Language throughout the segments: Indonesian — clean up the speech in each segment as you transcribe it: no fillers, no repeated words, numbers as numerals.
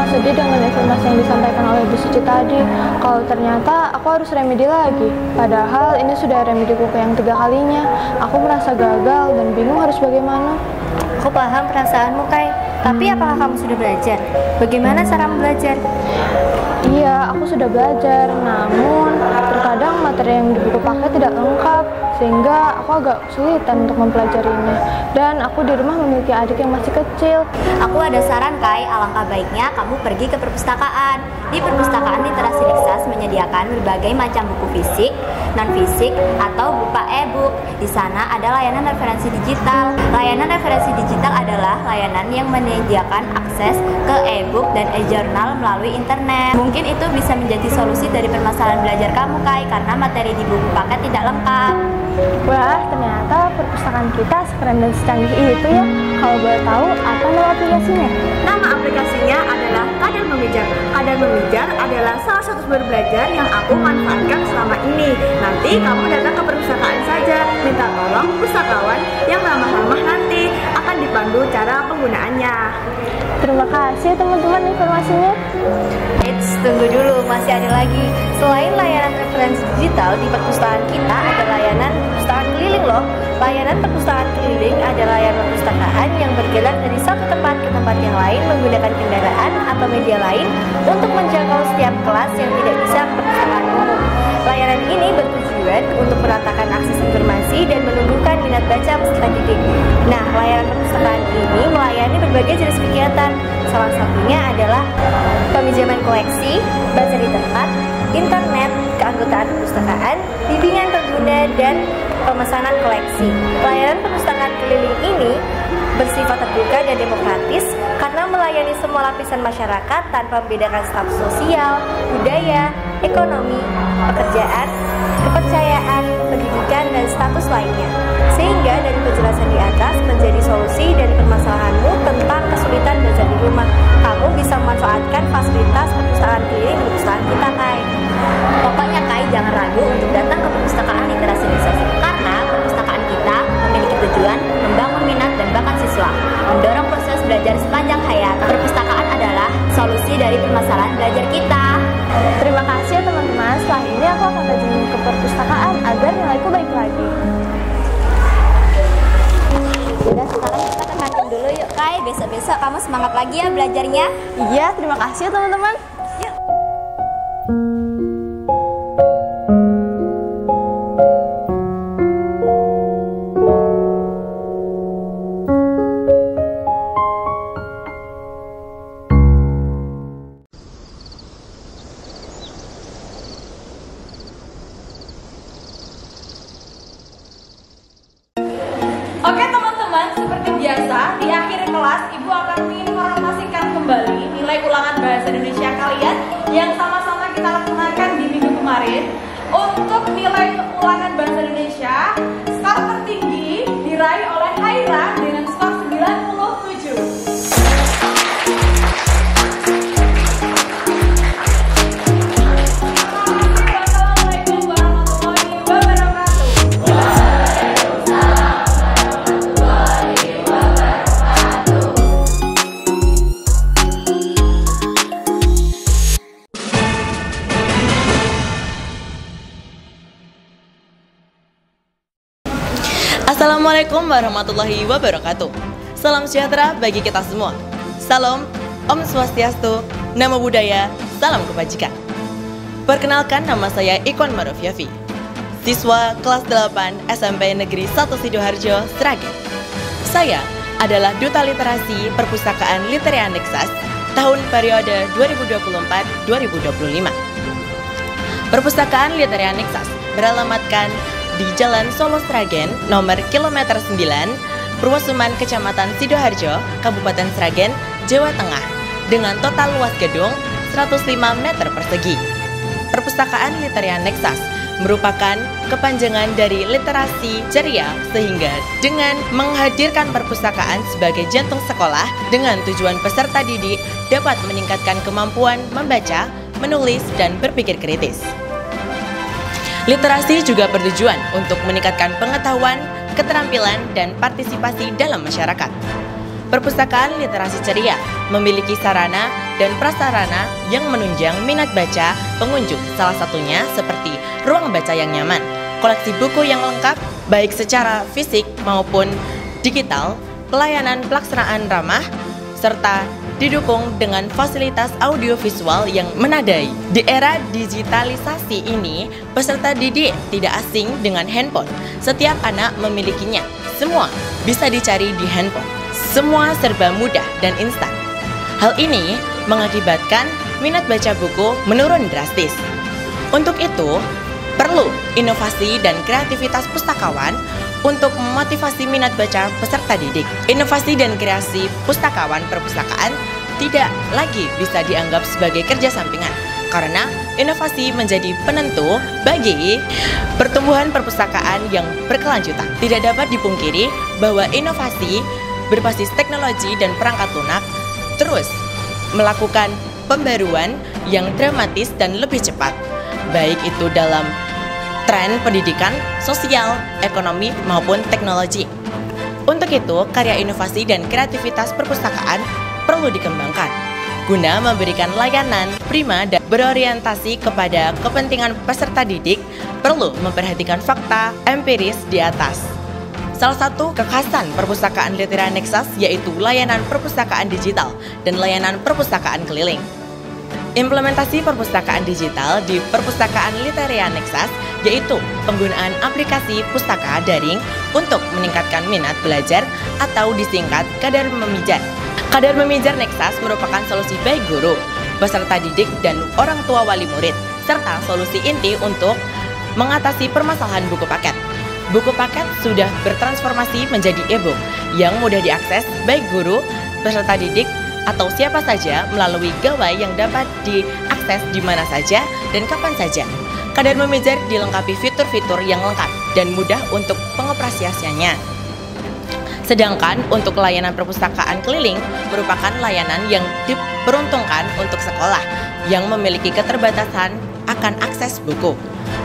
sangat sedih dengan informasi yang disampaikan oleh Bu Suci tadi. Kalau ternyata aku harus remedi lagi. Padahal ini sudah remedi buku yang 3 kalinya. Aku merasa gagal dan bingung harus bagaimana. Aku paham perasaanmu, Kai. Tapi apakah kamu sudah belajar? Bagaimana cara belajar? Iya, aku sudah belajar. Namun, terkadang materi yang di buku paket tidak lengkap, sehingga aku agak kesulitan untuk mempelajarinya. Dan aku di rumah memiliki adik yang masih kecil. Aku ada saran, Kai. Alangkah baiknya kamu pergi ke perpustakaan. Di perpustakaan Literasi Neksas menyediakan berbagai macam buku fisik, non-fisik, atau berupa e-book. Di sana ada layanan referensi digital. Layanan referensi digital adalah layanan yang menyediakan akses ke e-book dan e-journal melalui internet. Mungkin itu bisa menjadi solusi dari permasalahan belajar kamu, Kai, karena materi di buku paket tidak lengkap. Wah, ternyata perpustakaan kita sekeren dan secanggih itu ya. Kalau boleh tahu, apa nama aplikasinya? Nama aplikasinya adalah Kadar Memijar. Kadar Memijar adalah salah satu sumber belajar yang aku manfaatkan selama ini. Nanti kamu datang ke perpustakaan saja, minta tolong pustakawan yang ramah-ramah nanti akan dipandu cara penggunaannya. Terima kasih teman-teman informasinya. Eits, tunggu dulu, masih ada lagi. Selain layanan referensi digital, di perpustakaan kita ada layanan perpustakaan keliling loh. Layanan perpustakaan keliling adalah layanan perpustakaan yang bergerak dari satu tempat ke tempat yang lain menggunakan kendaraan atau media lain untuk menjangkau setiap kelas yang tidak bisa ke perpustakaan umum. Layanan ini bertujuan untuk meratakan akses informasi dan menumbuhkan minat baca peserta didik. Nah, layanan perpustakaan ini melayani berbagai jenis kegiatan. Salah satunya adalah peminjaman koleksi, baca di tempat, internet, keanggotaan perpustakaan, bimbingan pengguna, dan pemesanan koleksi. Layanan perpustakaan keliling ini bersifat terbuka dan demokratis karena melayani semua lapisan masyarakat tanpa membedakan status sosial, budaya, ekonomi, pekerjaan, kepercayaan, pendidikan, dan status lainnya. Sehingga dari penjelasan di atas menjadi solusi dari permasalahanmu tentang kesulitan belajar di rumah. Kamu bisa memanfaatkan fasilitas perpustakaan keliling di perpustakaan kita, Kai. Pokoknya, Kai, jangan ragu untuk datang ke perpustakaan Literasi Neksas karena perpustakaan kita memiliki tujuan membangun minat dan bakat siswa, mendorong proses belajar sepanjang hayat. Perpustakaan adalah solusi dari permasalahan belajar kita. Terima kasih ya teman-teman. Setelah ini aku akan rajin ke perpustakaan agar nilaiku baik lagi. Udah, sekarang kita ke kantin dulu yuk, Kai. Besok-besok kamu semangat lagi ya belajarnya. Iya, terima kasih ya teman-teman. Yuk. Oke teman-teman, seperti biasa di akhir kelas Ibu akan menginformasikan kembali nilai ulangan bahasa Indonesia kalian yang sama-sama kita laksanakan di minggu kemarin. Untuk nilai ulangan bahasa Indonesia, skor tertinggi diraih oleh Haira dengan skor 97. Assalamualaikum warahmatullahi wabarakatuh. Salam sejahtera bagi kita semua. Salam, Om Swastiastu, Namo Buddhaya, Salam Kebajikan. Perkenalkan, nama saya Ikon Marufyafi, siswa kelas 8 SMP Negeri 1 Sidoarjo, Sragen. Saya adalah Duta Literasi Perpustakaan Literia Neksas tahun periode 2024-2025. Perpustakaan Literia Neksas beralamatkan di Jalan Solo Sragen, nomor kilometer 9, Purwosuman, Kecamatan Sidoarjo, Kabupaten Sragen, Jawa Tengah, dengan total luas gedung 105 meter persegi. Perpustakaan Literia Neksas merupakan kepanjangan dari literasi ceria, sehingga dengan menghadirkan perpustakaan sebagai jantung sekolah dengan tujuan peserta didik dapat meningkatkan kemampuan membaca, menulis, dan berpikir kritis. Literasi juga bertujuan untuk meningkatkan pengetahuan, keterampilan, dan partisipasi dalam masyarakat. Perpustakaan Literasi Ceria memiliki sarana dan prasarana yang menunjang minat baca pengunjung, salah satunya seperti ruang baca yang nyaman, koleksi buku yang lengkap baik secara fisik maupun digital, pelayanan pelaksanaan ramah, serta didukung dengan fasilitas audiovisual yang menadai. Di era digitalisasi ini, peserta didik tidak asing dengan handphone. Setiap anak memilikinya. Semua bisa dicari di handphone. Semua serba mudah dan instan. Hal ini mengakibatkan minat baca buku menurun drastis. Untuk itu, perlu inovasi dan kreativitas pustakawan untuk memotivasi minat baca peserta didik. Inovasi dan kreasi pustakawan perpustakaan tidak lagi bisa dianggap sebagai kerja sampingan, karena inovasi menjadi penentu bagi pertumbuhan perpustakaan yang berkelanjutan. Tidak dapat dipungkiri bahwa inovasi berbasis teknologi dan perangkat lunak terus melakukan pembaruan yang dramatis dan lebih cepat, baik itu dalam tren pendidikan, sosial, ekonomi, maupun teknologi. Untuk itu, karya inovasi dan kreativitas perpustakaan perlu dikembangkan guna memberikan layanan prima dan berorientasi kepada kepentingan peserta didik. Perlu memperhatikan fakta empiris di atas. Salah satu kekhasan perpustakaan Litera Nexus yaitu layanan perpustakaan digital dan layanan perpustakaan keliling. Implementasi perpustakaan digital di perpustakaan Litera Nexus yaitu penggunaan aplikasi pustaka daring untuk meningkatkan minat belajar atau disingkat Kadar Memijar. Kadar Memijar Nexus merupakan solusi baik guru, peserta didik, dan orang tua wali murid, serta solusi inti untuk mengatasi permasalahan buku paket. Buku paket sudah bertransformasi menjadi e-book yang mudah diakses baik guru, peserta didik, atau siapa saja melalui gawai yang dapat diakses di mana saja dan kapan saja. Kadar Memijar dilengkapi fitur-fitur yang lengkap dan mudah untuk pengoperasiannya. Sedangkan untuk layanan perpustakaan keliling merupakan layanan yang diperuntukkan untuk sekolah yang memiliki keterbatasan akan akses buku.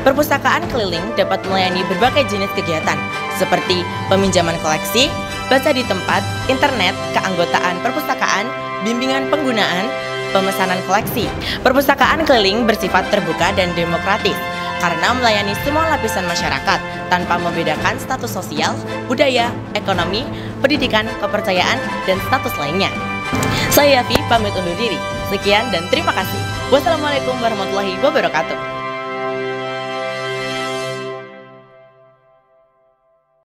Perpustakaan keliling dapat melayani berbagai jenis kegiatan seperti peminjaman koleksi, baca di tempat, internet, keanggotaan perpustakaan, bimbingan penggunaan, pemesanan koleksi. Perpustakaan keliling bersifat terbuka dan demokratis karena melayani semua lapisan masyarakat tanpa membedakan status sosial, budaya, ekonomi, pendidikan, kepercayaan, dan status lainnya. Saya Yafi pamit undur diri. Sekian dan terima kasih. Wassalamualaikum warahmatullahi wabarakatuh.